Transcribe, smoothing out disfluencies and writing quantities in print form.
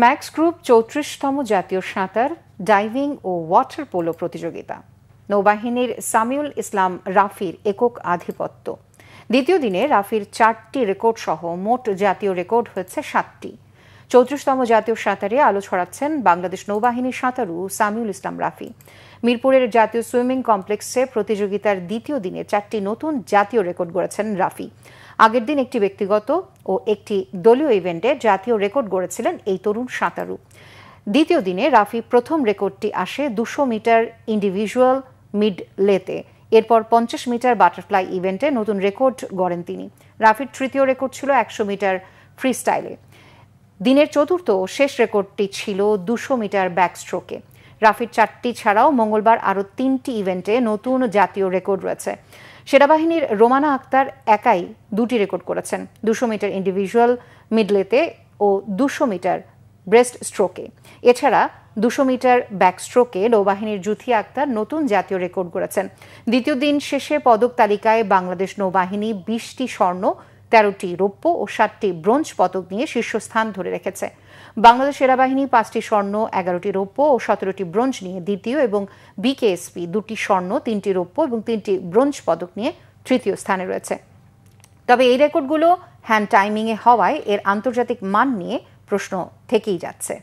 Max group ৩৪তম জাতীয় সাঁতার, diving ও water polo প্রতিযোগিতা। নৌবাহিনীর সামিউল ইসলাম রাফির একক আধিপত্য। দ্বিতীয় দিনে রাফির ৪টি রেকর্ড সহ মোট জাতীয় রেকর্ড হয়েছে ৭টি। ৩৪তম জাতীয় সাঁতারে আলো ছড়াচ্ছেন বাংলাদেশ নৌবাহিনীর সাঁতারু সামিউল ইসলাম রাফি। মিরপুরের জাতীয় সুইমিং কমপ্লেক্সে প্রতিযোগিতার দ্বিতীয় দিনে ৪টি নতুন জাতীয় রেকর্ড গড়েছেন রাফি। আগের দিন একটি ব্যক্তিগত ও একটি দলীয় ইভেন্টে জাতীয় রেকর্ড গড়েছিলেন এই তরুণ সাঁতারু। দ্বিতীয় দিনে রাফি প্রথম রেকর্ডটি আসে ২০০ মিটার ইন্ডিভিজুয়াল মিড লেতে। এরপর ৫০ মিটার বাটারফ্লাই ইভেন্টে নতুন রেকর্ড গড়েন তিনি। রাফির তৃতীয় রেকর্ড ছিল ১০০ মিটার ফ্রিস্টাইলে। দিনের চতুর্থ ও শেষ রেকর্ডটি ছিল ২০০ মিটার ব্যাকস্ট্রোকে। রাফির ৪টি ছাড়াও মঙ্গলবার আরও ৩টি ইভেন্টে নতুন জাতীয় রেকর্ড রয়েছে। সেনাবাহিনীর রোমানা আক্তার একাই ২টি রেকর্ড করেছেন, ২০০ মিটার ইন্ডিভিজুয়াল মিডলেতে ও ২০০ মিটার ব্রেস্ট স্ট্রোকে। এছাড়া ২০০ মিটার ব্যাকস্ট্রোকে নৌবাহিনীর জুথি আক্তার নতুন জাতীয় রেকর্ড করেছেন। দ্বিতীয় দিন শেষে পদক তালিকায় বাংলাদেশ নৌবাহিনী ২০টি স্বর্ণ, ১৩টি রৌপ্য ও ৭টি ব্রোঞ্জ পদক নিয়ে শীর্ষস্থান ধরে রেখেছে। বাংলাদেশ সেনাবাহিনী ৫টি স্বর্ণ, ১১টি রৌপ্য ও ১৭টি ব্রোঞ্জ নিয়ে দ্বিতীয় এবং বিকেএসপি ২টি স্বর্ণ, ৩টি রৌপ্য এবং ৩টি ব্রোঞ্জ পদক নিয়ে তৃতীয় স্থানে রয়েছে। তবে এই রেকর্ডগুলো হ্যান্ড টাইমিংয়ে হওয়ায় এর আন্তর্জাতিক মান নিয়ে প্রশ্ন থেকেই যাচ্ছে।